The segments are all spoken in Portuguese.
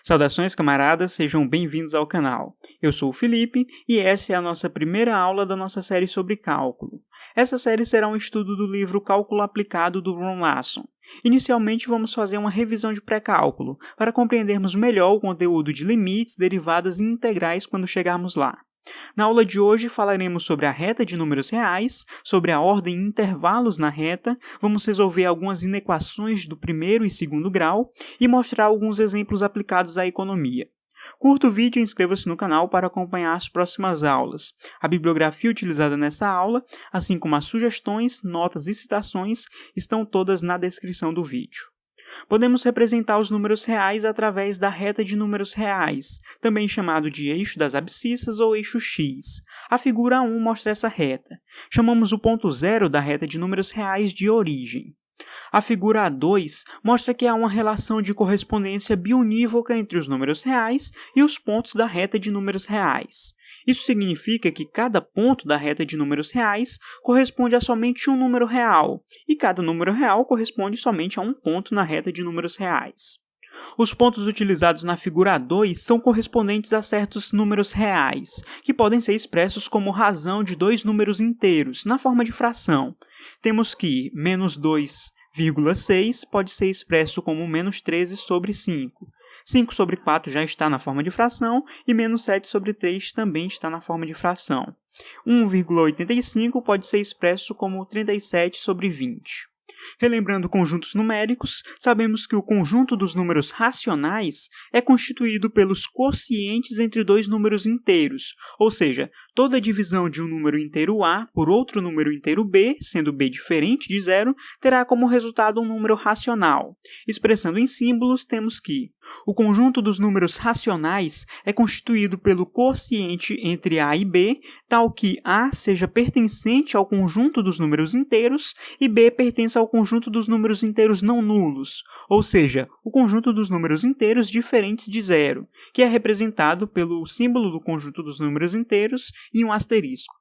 Saudações, camaradas, sejam bem-vindos ao canal. Eu sou o Felipe e essa é a nossa primeira aula da nossa série sobre cálculo. Essa série será um estudo do livro Cálculo Aplicado do Ron Lasson. Inicialmente, vamos fazer uma revisão de pré-cálculo, para compreendermos melhor o conteúdo de limites, derivadas e integrais quando chegarmos lá. Na aula de hoje falaremos sobre a reta de números reais, sobre a ordem e intervalos na reta, vamos resolver algumas inequações do primeiro e segundo grau e mostrar alguns exemplos aplicados à economia. Curta o vídeo e inscreva-se no canal para acompanhar as próximas aulas. A bibliografia utilizada nessa aula, assim como as sugestões, notas e citações, estão todas na descrição do vídeo. Podemos representar os números reais através da reta de números reais, também chamado de eixo das abscissas ou eixo X. A figura 1 mostra essa reta. Chamamos o ponto zero da reta de números reais de origem. A figura 2 mostra que há uma relação de correspondência biunívoca entre os números reais e os pontos da reta de números reais. Isso significa que cada ponto da reta de números reais corresponde a somente um número real, e cada número real corresponde somente a um ponto na reta de números reais. Os pontos utilizados na figura 2 são correspondentes a certos números reais, que podem ser expressos como razão de dois números inteiros, na forma de fração. Temos que menos 2,6 pode ser expresso como menos 13 sobre 5. 5 sobre 4 já está na forma de fração e menos 7 sobre 3 também está na forma de fração. 1,85 pode ser expresso como 37 sobre 20. Relembrando conjuntos numéricos, sabemos que o conjunto dos números racionais é constituído pelos quocientes entre dois números inteiros, ou seja, toda divisão de um número inteiro A por outro número inteiro B, sendo B diferente de zero, terá como resultado um número racional. Expressando em símbolos, temos que o conjunto dos números racionais é constituído pelo quociente entre A e B, tal que A seja pertencente ao conjunto dos números inteiros e B pertença ao conjunto dos números inteiros não nulos, ou seja, o conjunto dos números inteiros diferentes de zero, que é representado pelo símbolo do conjunto dos números inteiros e um asterisco.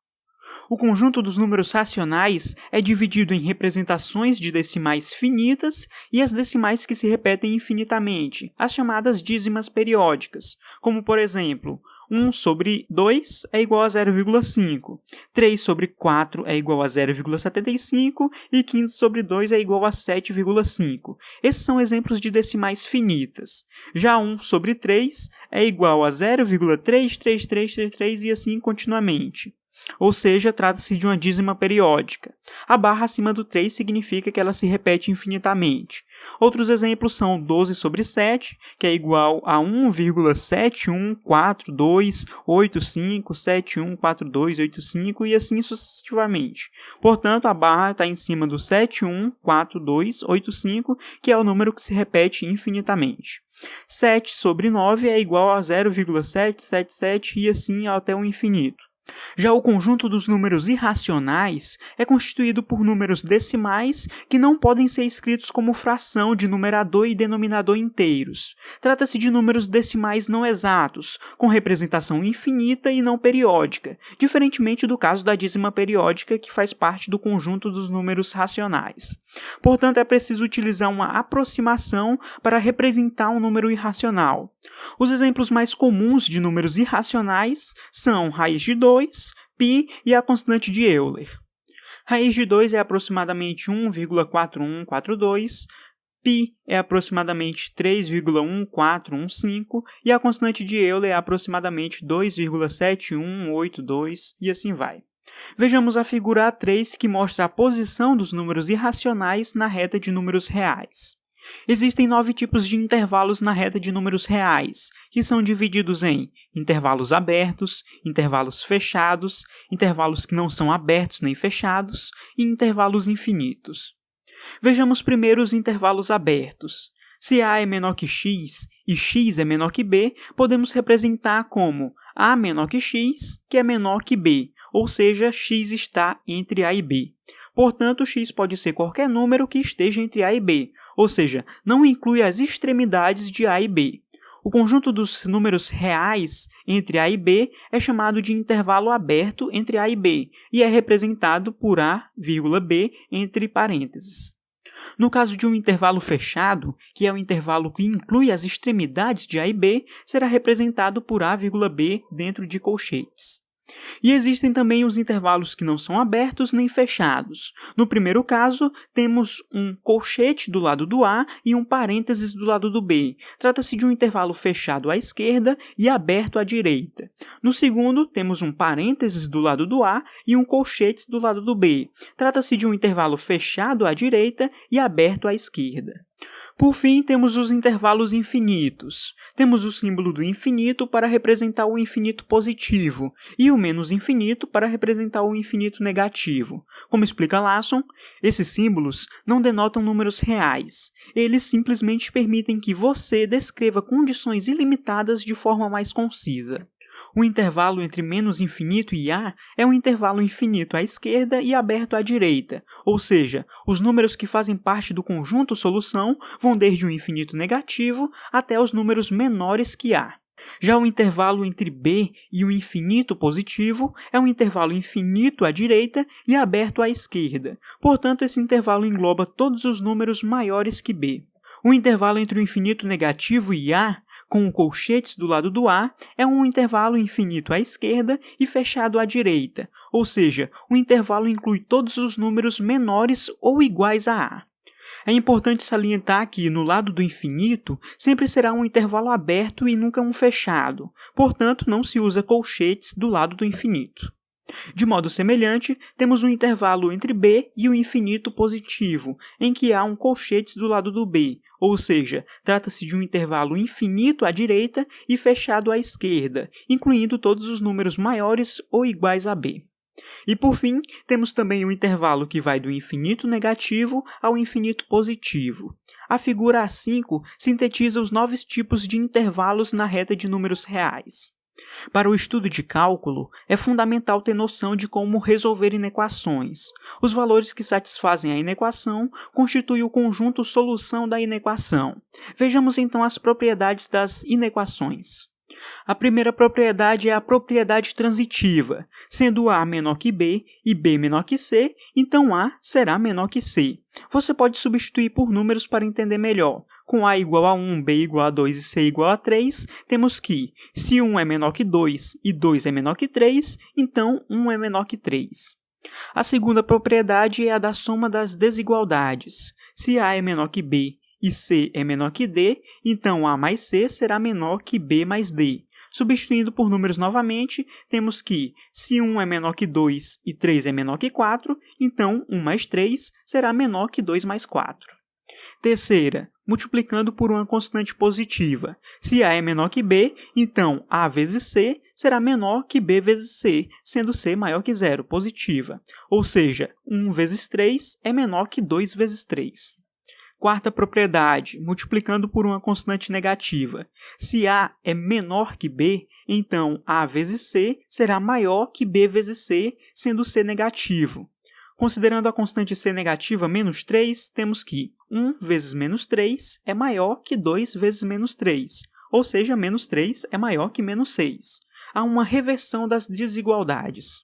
O conjunto dos números racionais é dividido em representações de decimais finitas e as decimais que se repetem infinitamente, as chamadas dízimas periódicas, como por exemplo, 1 sobre 2 é igual a 0,5, 3 sobre 4 é igual a 0,75 e 15 sobre 2 é igual a 7,5. Esses são exemplos de decimais finitas. Já 1 sobre 3 é igual a 0,33333 e assim continuamente. Ou seja, trata-se de uma dízima periódica. A barra acima do 3 significa que ela se repete infinitamente. Outros exemplos são 12 sobre 7, que é igual a 1,714285714285 e assim sucessivamente. Portanto, a barra está em cima do 714285, que é o número que se repete infinitamente. 7 sobre 9 é igual a 0,777 e assim até o infinito. Já o conjunto dos números irracionais é constituído por números decimais que não podem ser escritos como fração de numerador e denominador inteiros. Trata-se de números decimais não exatos, com representação infinita e não periódica, diferentemente do caso da dízima periódica, que faz parte do conjunto dos números racionais. Portanto, é preciso utilizar uma aproximação para representar um número irracional. Os exemplos mais comuns de números irracionais são raiz de 2, π e a constante de Euler. Raiz de 2 é aproximadamente 1,4142, π é aproximadamente 3,1415 e a constante de Euler é aproximadamente 2,7182 e assim vai. Vejamos a figura A3 que mostra a posição dos números irracionais na reta de números reais. Existem 9 tipos de intervalos na reta de números reais, que são divididos em intervalos abertos, intervalos fechados, intervalos que não são abertos nem fechados e intervalos infinitos. Vejamos primeiro os intervalos abertos. Se A é menor que x e x é menor que b, podemos representar como A menor que x, que é menor que b, ou seja, x está entre A e b. Portanto, x pode ser qualquer número que esteja entre A e b, ou seja, não inclui as extremidades de A e b. O conjunto dos números reais entre A e B é chamado de intervalo aberto entre A e B e é representado por A, B entre parênteses. No caso de um intervalo fechado, que é o intervalo que inclui as extremidades de A e B, será representado por A, B dentro de colchetes. E existem também os intervalos que não são abertos nem fechados. No primeiro caso, temos um colchete do lado do A e um parênteses do lado do B. Trata-se de um intervalo fechado à esquerda e aberto à direita. No segundo, temos um parênteses do lado do A e um colchete do lado do B. Trata-se de um intervalo fechado à direita e aberto à esquerda. Por fim, temos os intervalos infinitos. Temos o símbolo do infinito para representar o infinito positivo e o menos infinito para representar o infinito negativo. Como explica Larsson, esses símbolos não denotam números reais. Eles simplesmente permitem que você descreva condições ilimitadas de forma mais concisa. O intervalo entre menos infinito e A é um intervalo infinito à esquerda e aberto à direita, ou seja, os números que fazem parte do conjunto solução vão desde o infinito negativo até os números menores que A. Já o intervalo entre B e o infinito positivo é um intervalo infinito à direita e aberto à esquerda, portanto esse intervalo engloba todos os números maiores que B. O intervalo entre o infinito negativo e A com colchetes do lado do A, é um intervalo infinito à esquerda e fechado à direita, ou seja, o intervalo inclui todos os números menores ou iguais a A. É importante salientar que, no lado do infinito, sempre será um intervalo aberto e nunca um fechado, portanto, não se usa colchetes do lado do infinito. De modo semelhante, temos um intervalo entre B e o infinito positivo, em que há um colchete do lado do B, ou seja, trata-se de um intervalo infinito à direita e fechado à esquerda, incluindo todos os números maiores ou iguais a B. E por fim, temos também o intervalo que vai do infinito negativo ao infinito positivo. A figura A5 sintetiza os 9 tipos de intervalos na reta de números reais. Para o estudo de cálculo, é fundamental ter noção de como resolver inequações. Os valores que satisfazem a inequação constituem o conjunto solução da inequação. Vejamos então as propriedades das inequações. A primeira propriedade é a propriedade transitiva. Sendo A menor que B e B menor que C, então A será menor que C. Você pode substituir por números para entender melhor. Com A igual a 1, B igual a 2 e C igual a 3, temos que, se 1 é menor que 2 e 2 é menor que 3, então 1 é menor que 3. A segunda propriedade é a da soma das desigualdades. Se A é menor que B e C é menor que D, então A mais C será menor que B mais D. Substituindo por números novamente, temos que, se 1 é menor que 2 e 3 é menor que 4, então 1 mais 3 será menor que 2 mais 4. Terceira, multiplicando por uma constante positiva. Se A é menor que B, então A vezes C será menor que B vezes C, sendo C maior que 0, positiva. Ou seja, 1 vezes 3 é menor que 2 vezes 3. Quarta propriedade, multiplicando por uma constante negativa. Se A é menor que B, então A vezes C será maior que B vezes C, sendo C negativo. Considerando a constante C negativa menos 3, temos que 1 vezes menos 3 é maior que 2 vezes menos 3, ou seja, menos 3 é maior que menos 6. Há uma reversão das desigualdades.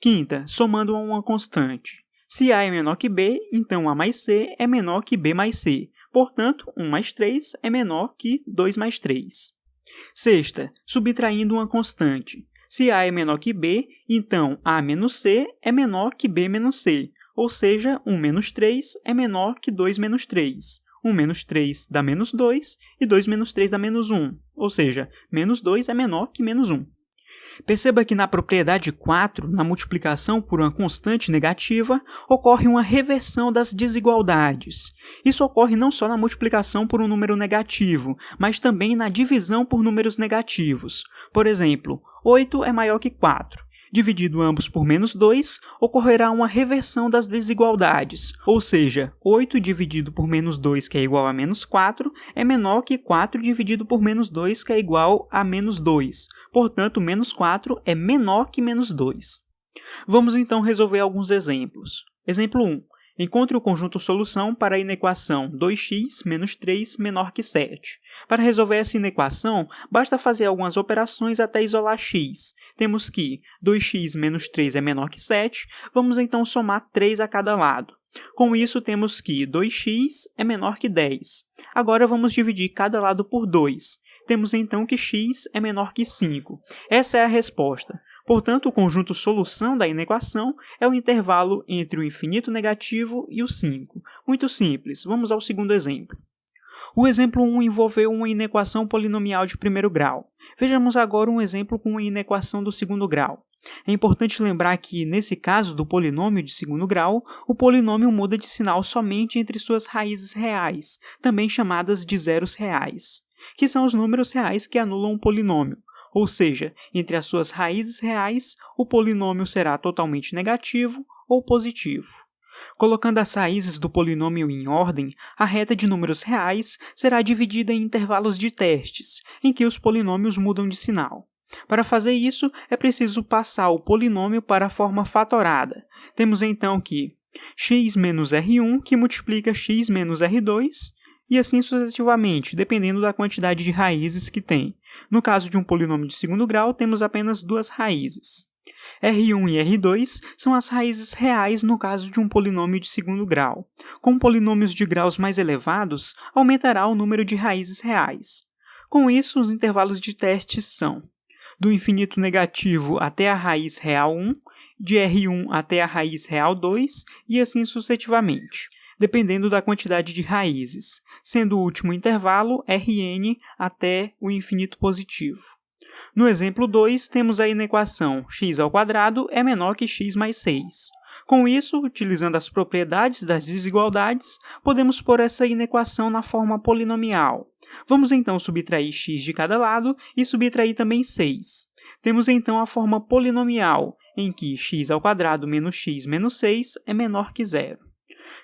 Quinta, somando a uma constante. Se A é menor que B, então A mais C é menor que B mais C. Portanto, 1 mais 3 é menor que 2 mais 3. Sexta, subtraindo uma constante. Se A é menor que B, então A menos C é menor que B menos C. Ou seja, 1 menos 3 é menor que 2 menos 3. 1 menos 3 dá menos 2 e 2 menos 3 dá menos 1. Ou seja, menos 2 é menor que menos 1. Perceba que na propriedade 4, na multiplicação por uma constante negativa, ocorre uma reversão das desigualdades. Isso ocorre não só na multiplicação por um número negativo, mas também na divisão por números negativos. Por exemplo, 8 é maior que 4. Dividido ambos por menos 2, ocorrerá uma reversão das desigualdades, ou seja, 8 dividido por menos 2, que é igual a menos 4, é menor que 4 dividido por menos 2, que é igual a menos 2. Portanto, menos 4 é menor que menos 2. Vamos então resolver alguns exemplos. Exemplo 1. Encontre o conjunto solução para a inequação 2x menos 3 menor que 7. Para resolver essa inequação, basta fazer algumas operações até isolar x. Temos que 2x menos 3 é menor que 7, vamos então somar 3 a cada lado. Com isso, temos que 2x é menor que 10. Agora vamos dividir cada lado por 2. Temos então que x é menor que 5. Essa é a resposta. Portanto, o conjunto solução da inequação é o intervalo entre o infinito negativo e o 5. Muito simples. Vamos ao segundo exemplo. O exemplo 1 envolveu uma inequação polinomial de primeiro grau. Vejamos agora um exemplo com uma inequação do segundo grau. É importante lembrar que, nesse caso do polinômio de segundo grau, o polinômio muda de sinal somente entre suas raízes reais, também chamadas de zeros reais, que são os números reais que anulam o polinômio. Ou seja, entre as suas raízes reais, o polinômio será totalmente negativo ou positivo. Colocando as raízes do polinômio em ordem, a reta de números reais será dividida em intervalos de testes, em que os polinômios mudam de sinal. Para fazer isso, é preciso passar o polinômio para a forma fatorada. Temos então que x menos r1 que multiplica x menos r2, e assim sucessivamente, dependendo da quantidade de raízes que tem. No caso de um polinômio de segundo grau, temos apenas duas raízes. R1 e R2 são as raízes reais no caso de um polinômio de segundo grau. Com polinômios de graus mais elevados, aumentará o número de raízes reais. Com isso, os intervalos de testes são do infinito negativo até a raiz real 1, de R1 até a raiz real 2 e assim sucessivamente, dependendo da quantidade de raízes, sendo o último intervalo Rn até o infinito positivo. No exemplo 2, temos a inequação x² é menor que x mais 6. Com isso, utilizando as propriedades das desigualdades, podemos pôr essa inequação na forma polinomial. Vamos então subtrair x de cada lado e subtrair também 6. Temos então a forma polinomial, em que x² menos x menos 6 é menor que 0.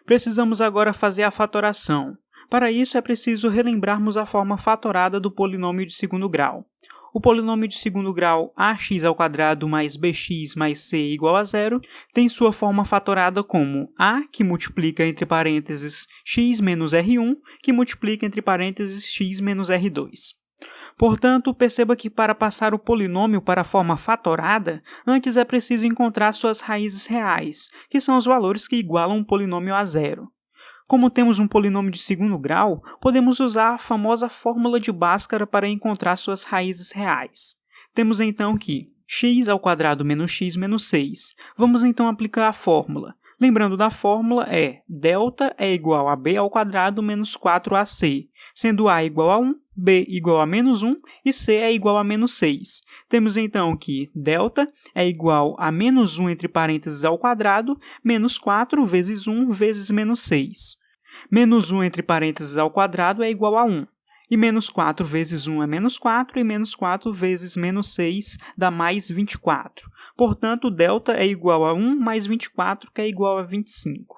Precisamos agora fazer a fatoração. Para isso, é preciso relembrarmos a forma fatorada do polinômio de segundo grau. O polinômio de segundo grau ax² mais bx mais c igual a 0 tem sua forma fatorada como a, que multiplica entre parênteses x menos r1, que multiplica entre parênteses x menos r2. Portanto, perceba que para passar o polinômio para a forma fatorada, antes é preciso encontrar suas raízes reais, que são os valores que igualam um polinômio a zero. Como temos um polinômio de segundo grau, podemos usar a famosa fórmula de Bhaskara para encontrar suas raízes reais. Temos então que x² menos x menos 6. Vamos então aplicar a fórmula. Lembrando da fórmula delta é igual a b² menos 4ac, sendo a igual a 1, b igual a menos 1 e c é igual a menos 6. Temos então que delta é igual a menos 1 entre parênteses ao quadrado, menos 4 vezes 1 vezes menos 6. Menos 1 entre parênteses ao quadrado é igual a 1. E menos 4 vezes 1 é menos 4, e menos 4 vezes menos 6 dá mais 24. Portanto, delta é igual a 1 mais 24, que é igual a 25.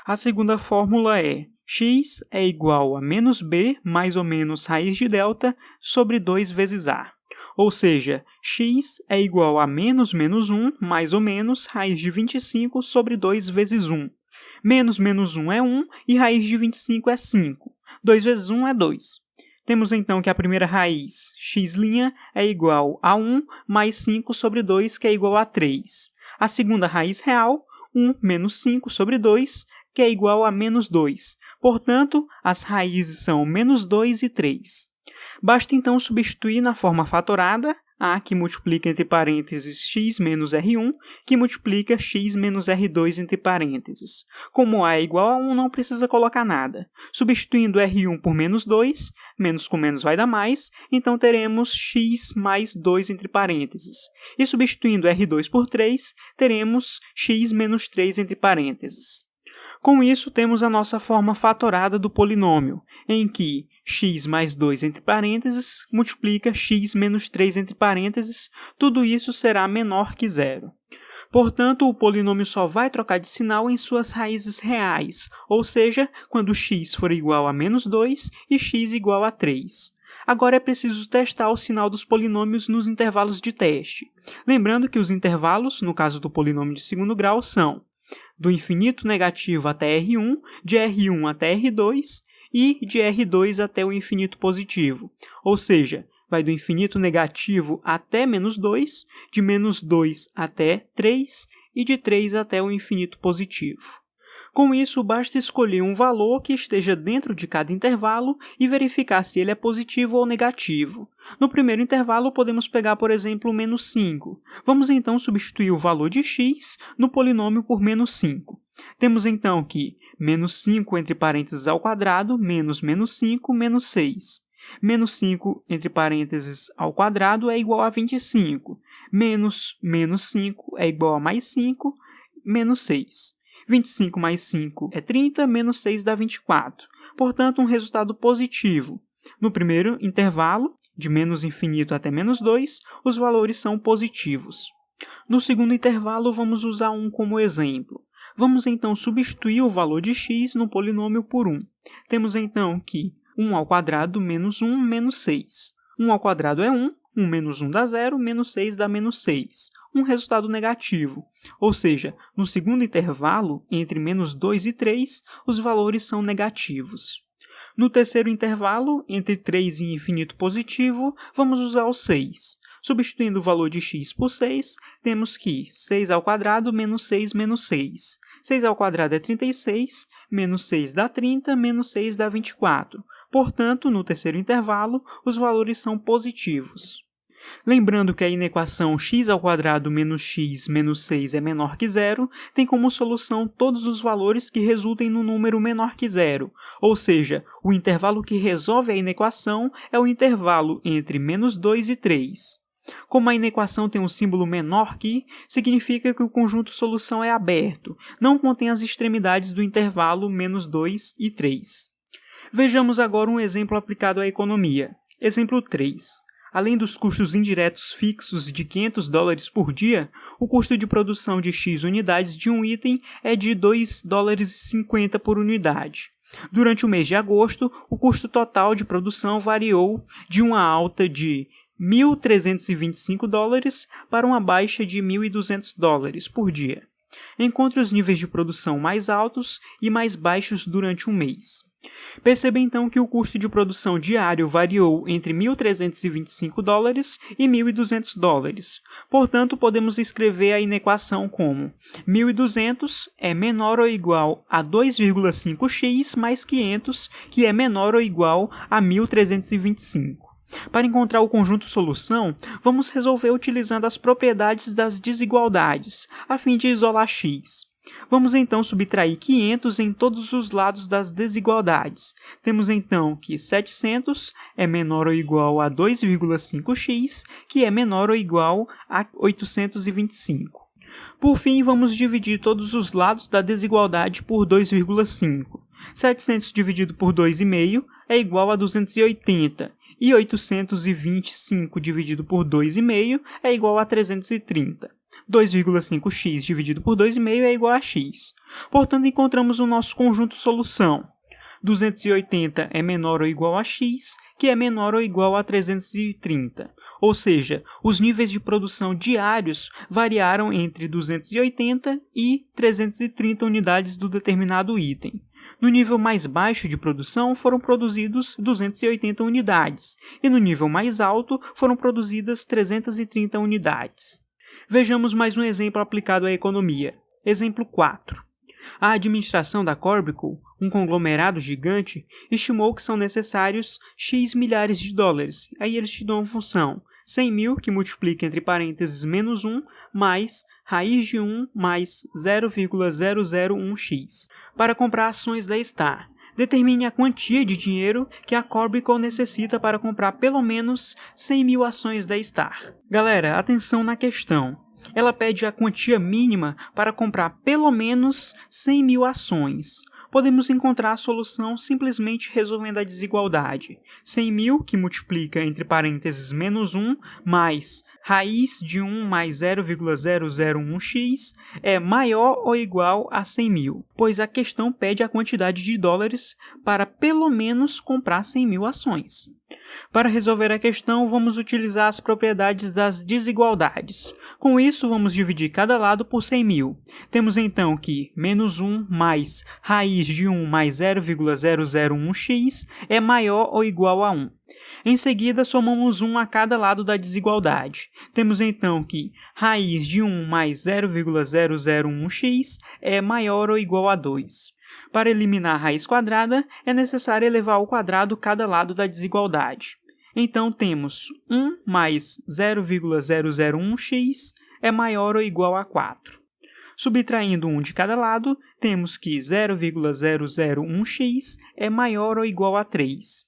A segunda fórmula é x é igual a menos b mais ou menos raiz de delta sobre 2 vezes a. Ou seja, x é igual a menos 1 mais ou menos raiz de 25 sobre 2 vezes 1. Menos 1 é 1 e raiz de 25 é 5. 2 vezes 1 é 2. Temos então que a primeira raiz, x' é igual a 1 mais 5 sobre 2, que é igual a 3. A segunda raiz real, 1 menos 5 sobre 2, que é igual a menos 2. Portanto, as raízes são menos 2 e 3. Basta então substituir na forma fatorada a, que multiplica entre parênteses x menos r1, que multiplica x menos r2 entre parênteses. Como a é igual a 1, não precisa colocar nada. Substituindo r1 por menos 2, menos com menos vai dar mais, então teremos x mais 2 entre parênteses. E substituindo r2 por 3, teremos x menos 3 entre parênteses. Com isso, temos a nossa forma fatorada do polinômio, em que x mais 2 entre parênteses multiplica x menos 3 entre parênteses, tudo isso será menor que zero. Portanto, o polinômio só vai trocar de sinal em suas raízes reais, ou seja, quando x for igual a menos 2 e x igual a 3. Agora é preciso testar o sinal dos polinômios nos intervalos de teste. Lembrando que os intervalos, no caso do polinômio de segundo grau, são do infinito negativo até R1, de R1 até R2 e de R2 até o infinito positivo, ou seja, vai do infinito negativo até menos 2, de menos 2 até 3 e de 3 até o infinito positivo. Com isso, basta escolher um valor que esteja dentro de cada intervalo e verificar se ele é positivo ou negativo. No primeiro intervalo, podemos pegar, por exemplo, menos 5. Vamos então substituir o valor de x no polinômio por menos 5. Temos então que menos 5 entre parênteses ao quadrado, menos 5, menos 6. Menos 5 entre parênteses ao quadrado é igual a 25. Menos 5 é igual a mais 5, menos 6. 25 mais 5 é 30, menos 6 dá 24. Portanto, um resultado positivo. No primeiro intervalo, de menos infinito até menos 2, os valores são positivos. No segundo intervalo, vamos usar 1 como exemplo. Vamos então substituir o valor de x no polinômio por 1. Temos então que 1 ao quadrado menos 1, menos 6. 1 ao quadrado é 1, 1 menos 1 dá 0, menos 6 dá menos 6. Um resultado negativo, ou seja, no segundo intervalo, entre menos 2 e 3, os valores são negativos. No terceiro intervalo, entre 3 e infinito positivo, vamos usar o 6. Substituindo o valor de x por 6, temos que 6 ao quadrado menos 6 menos 6. 6 ao quadrado é 36, menos 6 dá 30, menos 6 dá 24. Portanto, no terceiro intervalo, os valores são positivos. Lembrando que a inequação x² menos x menos 6 é menor que zero, tem como solução todos os valores que resultem no número menor que zero, ou seja, o intervalo que resolve a inequação é o intervalo entre menos 2 e 3. Como a inequação tem um símbolo menor que, significa que o conjunto solução é aberto, não contém as extremidades do intervalo menos 2 e 3. Vejamos agora um exemplo aplicado à economia. Exemplo 3. Além dos custos indiretos fixos de $500 por dia, o custo de produção de X unidades de um item é de $2,50 por unidade. Durante o mês de agosto, o custo total de produção variou de uma alta de $1.325 para uma baixa de $1.200 por dia. Encontre os níveis de produção mais altos e mais baixos durante um mês. Perceba então que o custo de produção diário variou entre $1.325 e $1.200. Portanto, podemos escrever a inequação como 1.200 é menor ou igual a 2,5x mais 500, que é menor ou igual a 1.325. Para encontrar o conjunto solução, vamos resolver utilizando as propriedades das desigualdades, a fim de isolar x. Vamos então subtrair 500 em todos os lados das desigualdades. Temos então que 700 é menor ou igual a 2,5x, que é menor ou igual a 825. Por fim, vamos dividir todos os lados da desigualdade por 2,5. 700 dividido por 2,5 é igual a 280. E 825 dividido por 2,5 é igual a 330. 2,5x dividido por 2,5 é igual a x. Portanto, encontramos o nosso conjunto solução. 280 é menor ou igual a x, que é menor ou igual a 330. Ou seja, os níveis de produção diários variaram entre 280 e 330 unidades do determinado item. No nível mais baixo de produção foram produzidos 280 unidades, e no nível mais alto foram produzidas 330 unidades. Vejamos mais um exemplo aplicado à economia. Exemplo 4. A administração da Corbico, um conglomerado gigante, estimou que são necessários X milhares de dólares. Aí eles te dão uma função, 100 mil, que multiplica entre parênteses menos 1, mais raiz de 1 mais 0,001x, para comprar ações da Star. Determine a quantia de dinheiro que a Corbico necessita para comprar pelo menos 100 mil ações da Star. Galera, atenção na questão. Ela pede a quantia mínima para comprar pelo menos 100 mil ações. podemos encontrar a solução simplesmente resolvendo a desigualdade. 100 mil, que multiplica entre parênteses menos 1, mais raiz de 1 mais 0,001x é maior ou igual a 100 mil, pois a questão pede a quantidade de dólares para pelo menos comprar 100 mil ações. Para resolver a questão, vamos utilizar as propriedades das desigualdades. Com isso, vamos dividir cada lado por 100 mil. Temos então que menos 1 mais raiz de 1 mais 0,001x é maior ou igual a 1. Em seguida, somamos 1 a cada lado da desigualdade. Temos então que raiz de 1 mais 0,001x é maior ou igual a 2. Para eliminar a raiz quadrada, é necessário elevar ao quadrado cada lado da desigualdade. Então, temos 1 mais 0,001x é maior ou igual a 4. Subtraindo 1 de cada lado, temos que 0,001x é maior ou igual a 3.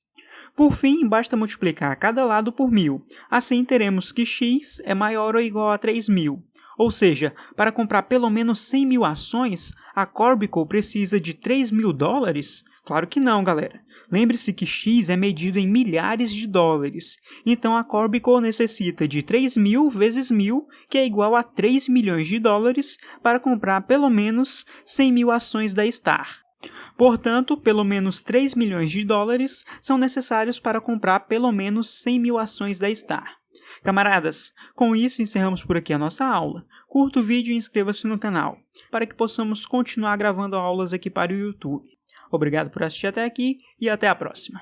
Por fim, basta multiplicar cada lado por 1000. Assim, teremos que x é maior ou igual a 3.000. Ou seja, para comprar pelo menos 100 mil ações, a Corbico precisa de 3 mil dólares? Claro que não, galera. Lembre-se que x é medido em milhares de dólares. Então, a Corbico necessita de 3.000 vezes 1.000, que é igual a 3 milhões de dólares, para comprar pelo menos 100 mil ações da Star. Portanto, pelo menos 3 milhões de dólares são necessários para comprar pelo menos 100 mil ações da Star. Camaradas, com isso encerramos por aqui a nossa aula. Curta o vídeo e inscreva-se no canal, para que possamos continuar gravando aulas aqui para o YouTube. Obrigado por assistir até aqui e até a próxima.